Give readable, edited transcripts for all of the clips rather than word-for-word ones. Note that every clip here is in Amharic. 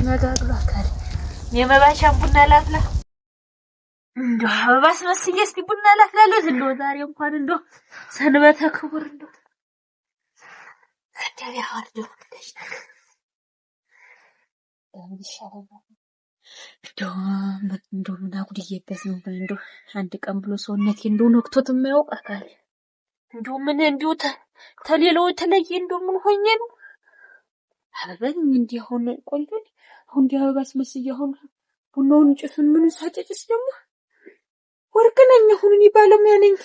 ሲነጋግሉ አካል የመባሻን ቡና ላፍላ እንደው አበባስ መስዬ እስቲ ቡና ላፍላለሁ እንደው ዛሬ እንኳን እንደው ሰንበተ ክቡር እንደው ከደሪያ ወርዶ እንደው ምን አጉድዬበት ነው እንደው አንድ ቀን ብሎ ሰውነቴ እንደው ነክቶት የማያውቅ አካል እንደው ምን እንደው ተሌላው ተለየ እንደው ምን ሆኜ ነው አበባኝ እንዲህ አሁን ቆይቶኝ አሁን እንዲህ አበባስ መስዬ አሁን ቡናውን ጭሱን ምን ሳጨጭስ ደግሞ ወርቅ ነኝ አሁን እኔ ባለሙያ ነኝ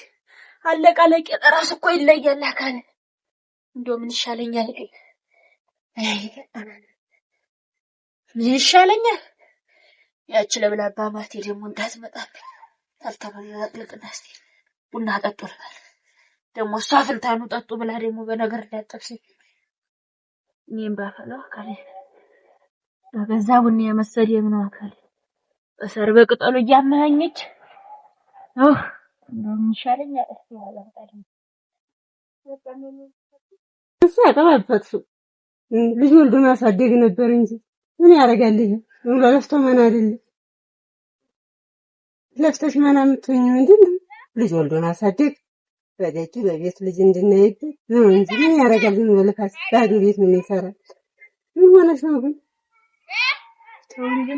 አለቃለቄ ራስ እኮ ይለያል አካል እንደው ምን ይሻለኛል ምን ይሻለኛል ያቺ ለብላባ ማቴ ደግሞ እንዳትመጣብኝ ታልተበለቅልቅና እስቲ ቡና ጠጡ ልበል ደግሞ እሷ ፍልታኑ ጠጡ ብላ ደግሞ በነገር እንዳጠብሰኝ እኔም ባፈላው አካል በገዛ ቡና የመሰለ የምን አካል በሰር በቅጠሉ እያመሃኘች እንደው ምን ይሻለኛል እስቲ ያላምጣልኝ እሱ ያጠባበትሱ ልጅ ወልዶ ማሳደግ ነበር እንጂ ምን ያደርጋልኝ ነው ለፍቶ ማን አይደለም ለፍተሽ ማን አምጥቶኝ ምንድነው ልጅ ወልዶ ማሳደግ በደጅ በቤት ልጅ እንድናይብ ነው እንጂ ምን ያደርጋልኝ ነው ለፋስ ባዶ ቤት ምን ይሰራል ምን ሆነሽ ነው ግን ተውልኝ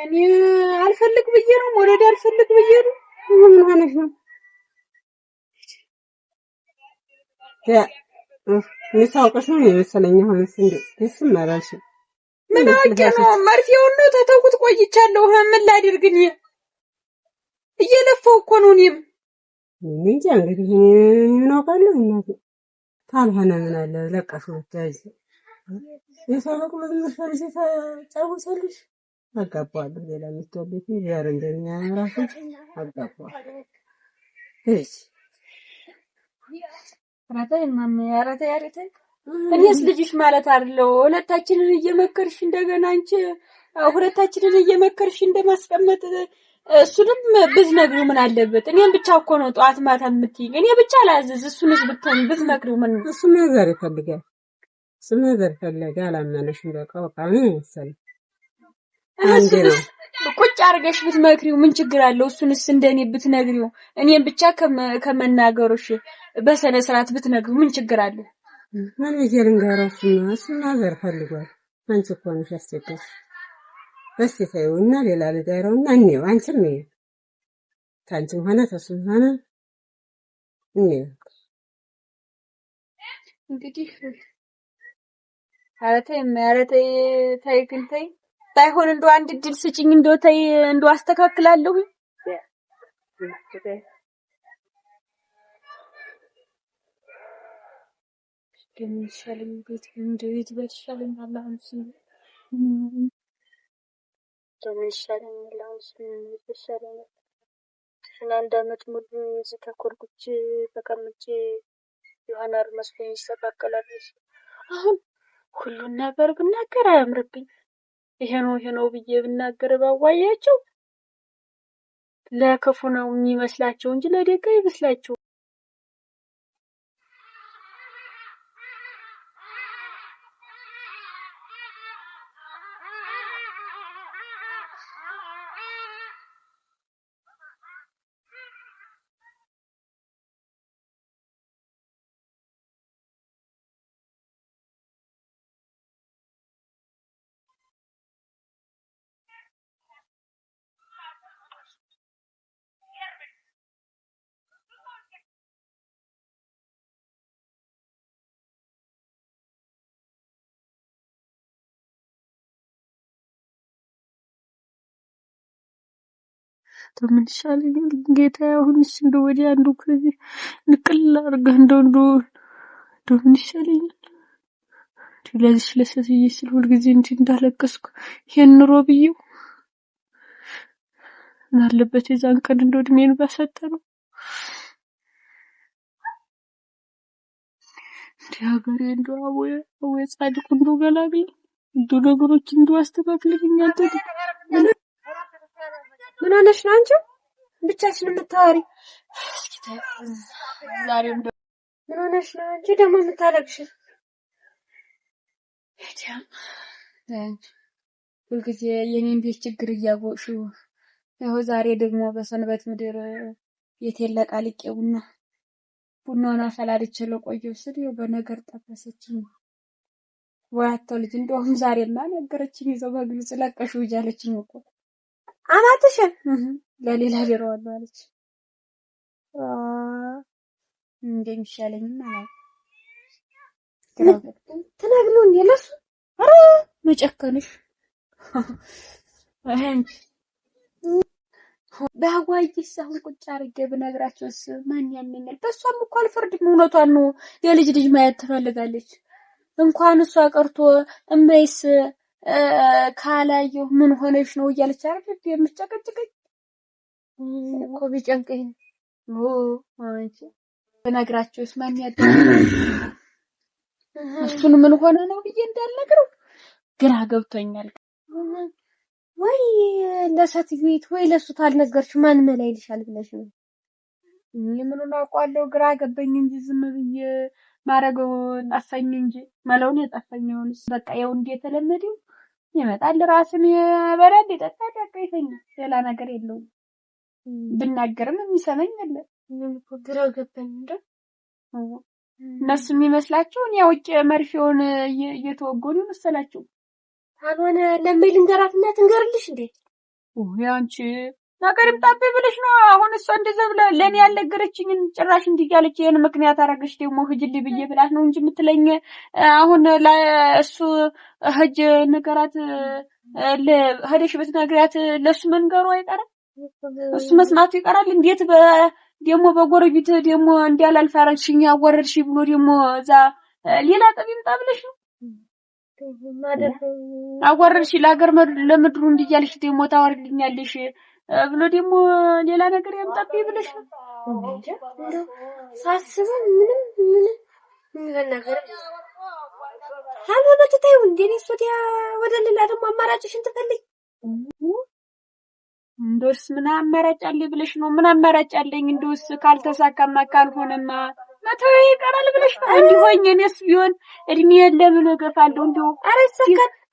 እኔ አልፈልግ ብዬ ነው ወለድ አልፈልግ ብዬ ነው ምን ሆነሽ ነው ያ ምሳውቀሽ ነው የመሰለኝ ሆነስ እንዴ ደስም አላልሽ ምን አውቄ ነው መርፌውን ነው ተተውኩት ቆይቻለሁ ምን ላድርግኝ እየለፈው እኮ ነው እኔም እንጂ እንግዲህ ምን አውቃለሁ እናቴ ካልሆነ ምን አለ ለቀሽ ወጣሽ የሰበቁ ለምሳሌ ታጫውሰልሽ አጋባለሁ ሌላ ምትወልጂ ያረ እንደኛ ራሱ አጋባለሁ እሺ አራታይ ማማ አራታይ እኔስ ልጅሽ ማለት አይደለው ሁለታችንን እየመከርሽ እንደገና አንቺ ሁለታችንን እየመከርሽ እንደማስቀመጥ እሱንም ብትነግሪው ምን አለበት እኔም ብቻ እኮ ነው ጧት ማታ የምትይኝ እኔ ብቻ ላዝዝ እሱንስ ብትነግሪው ምን እሱ ነገር ይፈልጋል እሱ ነገር ይፈልጋል አላመነሽም በቃ ምን መሰለኝ አንዴ ነው ቁጭ አርገሽ ብትመክሪው ምን ችግር አለው እሱንስ እንደኔ ብትነግሪው እኔም ብቻ ከመናገርሽ በሰነ ስርዓት ብትነግሪው ምን ችግር አለ ምን ይጀልንጋራው እሱ ነገር ፈልጓል አንቺ እኮ ነሽ አስቸገርሽ በስ ይተውና ሌላ ልዳረውና እኔው አንቺም ነው ታንቺም ሆነ ተሱም ሆነ እኔው እንግዲህ አረተይ ታይ ግን ታይ ባይሆን እንደው አንድ ድል ስጪኝ እንደው ታይ እንደው አስተካክላለሁ ግን ይሻለኝ ቤት እንደው ቤት በተሻለኝ አላህንስ ተመሻለኝ ላውስ በተሻለኝ አንድ አመት ሙሉ እዚህ ተኮርኩቼ ተቀምጬ ዮሐናር መስሎኝ ይስተካከላል አሁን ሁሉን ነገር ብናገር አያምርብኝ ይሄ ነው ብዬ ብናገር ባዋያቸው ለክፉ ነው የሚመስላቸው እንጂ ለደጋ ይመስላቸው ምን ይሻለኛል ጌታ አሁንስ እንደው ወዲያ እንደው ከዚህ ንቅል አድርገህ እንደው ምን ይሻለኛል ለዚህ ለሰትዬ ስል ሁልጊዜ እንጂ እንዳለቀስኩ ይሄን ኑሮ ብዬው እናለበት የዛን ቀን እንደው እድሜን ባሰጠነው ዲያገሬ እንደው አወይ ጻድቁ እንደው ገላቢ እንደው ነገሮች እንደው አስተካክልልኝ አንተ ምን ሆነሽ ነው አንቺ ብቻሽን የምታወሪ እስኪ ዛሬም ምን ሆነሽ ነው አንቺ ደግሞ የምታለቅሽ ሁልጊዜ የኔን ቤት ችግር እያወቅሽው ይኸው ዛሬ ደግሞ በሰንበት ምድር ቤቴን ለቃልቄ ቡናውን አፈላልቼ ለቆየሁ ስል ይኸው በነገር ጠበሰችኝ። ወያቶ ልጅ እንደውም ዛሬማ ነገረችኝ። ይዘው በግልጽ ለቀሽው እያለችኝ እኮ አናትሽን ለሌላ ድረዋለሁ አለች። እንደሚሻለኝም አላውቅም። ትነግሪው እንዴ ለሱ? ኧረ መጨከንሽ በአጓይስ አሁን ቁጭ አድርጌ ብነግራቸውስ ማን ያምነኛል? በሷም እኮ አልፈርድም። እውነቷን ነው። የልጅ ልጅ ማየት ትፈልጋለች። እንኳን እሷ ቀርቶ እመይስ ካላየሁ ምን ሆነሽ ነው እያለች አይደል የምትጨቀጭቀኝ እኮ ቢጨንቀኝ አንቺ ብነግራቸውስ ማን ያደርጋል? እሱን ምን ሆነ ነው ብዬ እንዳልነግረው ግራ ገብቶኛል። ወይ ለሰትዩት ወይ ለሱ ታልነገርሽ ማን መላ ይልሻል ብለሽ ነው? ምኑን አውቃለሁ፣ ግራ ገባኝ እንጂ ዝም ብዬ ማረገው ጠፋኝ እንጂ መለውን የጠፋኝውንስ በቃ ያው እንደተለመደው ይመጣል፣ ራስን ያበላል፣ ይጠጣል፣ ያቀይተኛል። ሌላ ነገር የለውም። ብናገርም የሚሰማኝ አለ። ምን እኮ ግራ ገባኝ እንደ እነሱ የሚመስላቸው ያው ውጭ መርፌውን እየተወጎኑ መሰላቸው። ካልሆነ ለምን ልንገራትና ትንገርልሽ እንዴ? ያንቺ ነገር ይምጣብኝ ብለሽ ነው አሁን እሷ እንደዛ ብላ ለኔ ያልነገረችኝን ጭራሽ እንዲያለች ይሄን ምክንያት አረጋሽ ደግሞ ህጅልኝ ብዬ ብላት ነው እንጂ የምትለኝ አሁን ለእሱ ህጅ ነገራት ለሄደሽ ብትነግሪያት ለሱ መንገሩ አይቀርም፣ እሱ መስማቱ ይቀራል። እንዴት ደግሞ በጎረቤት ደግሞ እንዲያላልፍ አረግሽኝ ያወረድሽ ብሎ ደግሞ እዛ ሌላ ጠብ ይምጣ ብለሽ ነው አወረድሽ ለሀገር ለምድሩ እንዲያልሽ ደግሞ ታወርድኛለሽ ብሎ ደግሞ ሌላ ነገር ያምጣብኝ ብለሽ ነው። ሳስበው ምንም ነገር ሃይማኖት ታዩ እንዴ ሶዲያ ወደ ሌላ ደግሞ አማራጭሽን ትፈልጊ እንደውስ ምን አማራጭ አለ ብለሽ ነው? ምን አማራጭ አለኝ? እንደውስ ካልተሳካማ ካልሆነማ መተው ይቀራል ብለሽ ነው? እንዲሆኝ እኔስ ቢሆን እድሜ ለምን ገፋለሁ? እንደው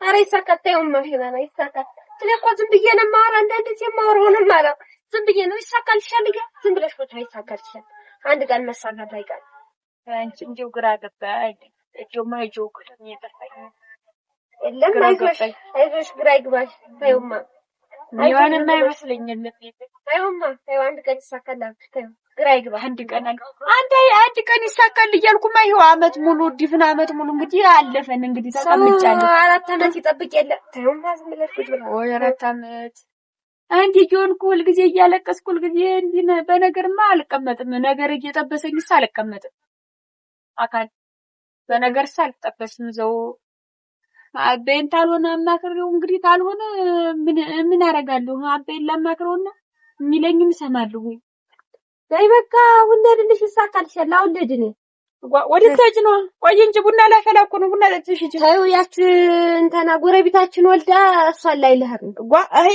ኧረ ይሳካል ታዩም ነው ሄና ይሳካል። ስለቆ ዝም ብዬ ነው የማወራ። አንዳንድ ጊዜ የማወራው ነው ማለት ዝም ብዬ ነው። ይሳካል ይሻልጋ ዝም ብለሽ ወጣ ይሳካል ይሻል። አንድ ቀን መሳካት አይቀር። አንቺ እንደው ግራ ገባኝ። እጆማ እጆክ ነው የጠፋኝ። የለም አይዞሽ ግራ ይግባሽ። ታዩማ ይዋንና አይመስለኝም ለፊት ታዩማ ታዩ አንድ ቀን ይሳካል አልኩሽ። ታዩ ግራ ይግባ አንድ ቀን አንድ ቀን ይሳካል እያልኩማ ይሄው አመት ሙሉ ዲፍና አመት ሙሉ እንግዲህ አለፈን። እንግዲህ ተቀምጫለሁ 4 አመት ይጠብቅ የለ ታዩማ ዝም ብለሽ ቁጭ ብለሽ ወይ 4 አመት አንዴ ጆንኩ ሁል ጊዜ እያለቀስኩ ሁል ጊዜ እንዲህ በነገርማ አልቀመጥም። ነገር እየጠበሰኝስ አልቀመጥም። አካል በነገርስ አልጠበስም። ዘው አቤን ታልሆነ አማክሬው እንግዲህ ካልሆነ ምን አደርጋለሁ? አቤን ላማክረውና የሚለኝም እሰማለሁ። ዳይ በቃ ወንደልሽ ይሳካልሻል። አሁን ልጅ ነኝ ወደታች ነው። ቆይ እንጂ ቡና ላፈላ እኮ ነው። ቡና ጠጥሽ እንጂ ታዩ ያች እንተና ጎረቤታችን ወልዳ እሷን ላይ ልህር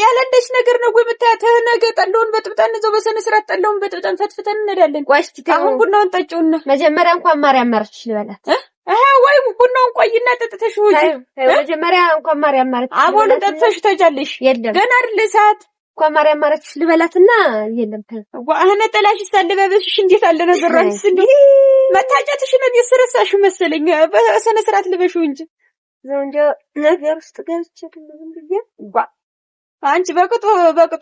ያለልሽ ነገር ነው። ወይ ብታያት ነገ ጠለውን በጥብጠን እዛው በሰነ ስርዓት ጠለውን በጥብጠን ፈትፍተን እንሄዳለን። ቆይ እስኪ አሁን ቡናውን ጠጪውና መጀመሪያ እንኳን ማርያም ማረች ልበላት ወይ ቡናውን ቆይና ጠጥተሽ ወይ መጀመሪያ እንኳን ማርያም ማረች አቦን ጠጥተሽ ተጃለሽ። የለም ገና አይደል ሰዓት እንኳን ማርያም ማረች ልበላትና የለም አሁን ጠላሽ ሰልበበሽ እንዴት አለ ነገራንስ እንዴ መታጨትሽ ነው የሰረሳሽ መሰለኝ። በሰነ ስርዓት ልበሽው እንጂ ዘንጀ ነገር ውስጥ ገብቼ እንዴ አንቺ በቅጡ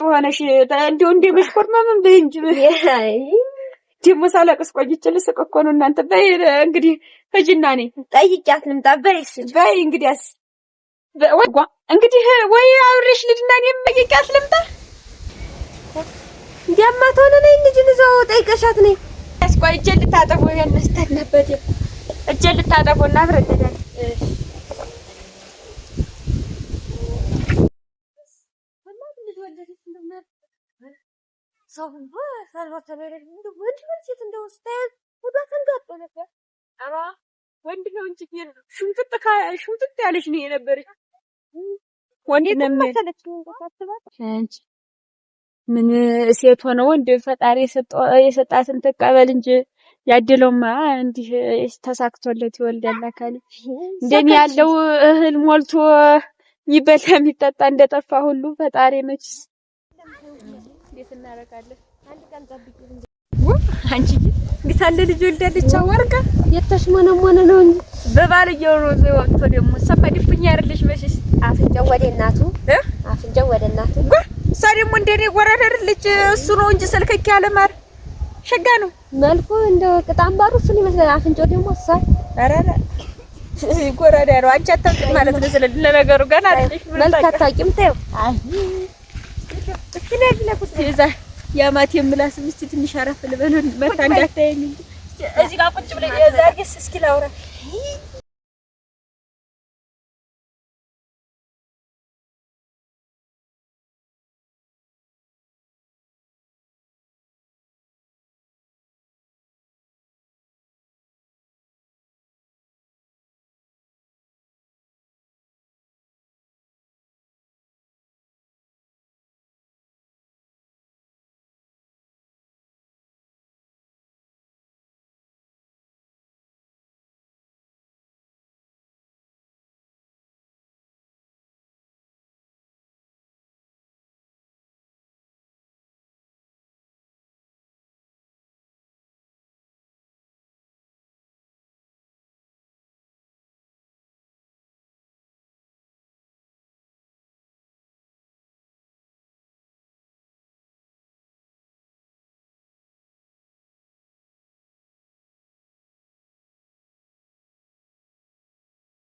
ሆነሽ እንዴ መሽኮርማም በእንጂ ደግሞ ሳላቅስ ቆይቼ ልስቅ እኮ ነው። እናንተ በይ እንግዲህ ፈጅና ነኝ ጠይቂያት ልምጣ በይ እንግዲያስ እንግዲህ ወይ አብሬሽ ልጅና ነኝ ጠይቂያት ልምጣ እንዲያማት ሆነ ነኝ ልጅን እዛው ጠይቀሻት ነኝ። አስቆይ እጄ ልታጠቦ ያነስተነበት እጄ ልታጠቦና አብረደዳል ሰው ወንድ እንደው ስታይ ወደ ተንጋጦ ነበር። አባ ወንድ ነው እንጂ ሽምጥጥ ያለሽ ነው የነበረች ወንድ ነው ማለት ምን ሴት ሆነ ወንድ ፈጣሪ የሰጣትን ተቀበል እንጂ ያደለውማ እንዲህ ተሳክቶለት ይወልዳል። አካል እንደኔ ያለው እህል ሞልቶ ይበላ የሚጠጣ እንደጠፋ ሁሉ ፈጣሪ መችስ እንዴት እናደርጋለን? አንድ ቀን ጠብቂኝ። አንቺ ግሳለ ልጅ ወልዳለች አወርቀ የተሽመነመነ ነው እንጂ በባልየው ነው ወጥቶ ደግሞ ሰፋድፍኝ አይደለሽ በሽሽ አፍንጫው ወደ እናቱ አፍንጫው ወደ እናቱ እሷ ደግሞ እንደኔ ጎረደር ልጅ እሱ ነው እንጂ ሰልከክ ያለ ማር ሸጋ ነው መልኩ እንደ ቅጣምባሩ እሱን ይመስላል። አፍንጫው ደግሞ እሷ አራራ ጎረዳ ነው። አንቺ አታውቂም ማለት ነው። ስለዚህ ለነገሩ ገና አጥሽ መልክ አታውቂም። ተይው አይ እስኪ ለቁስ ይዛ ያማት የምላስ እስቲ ትንሽ አረፍ ልበል መታ እንዳታየኝ እንጂ እዚህ ጋር ቁጭ ብለ የዛሬስ እስኪ ላውራ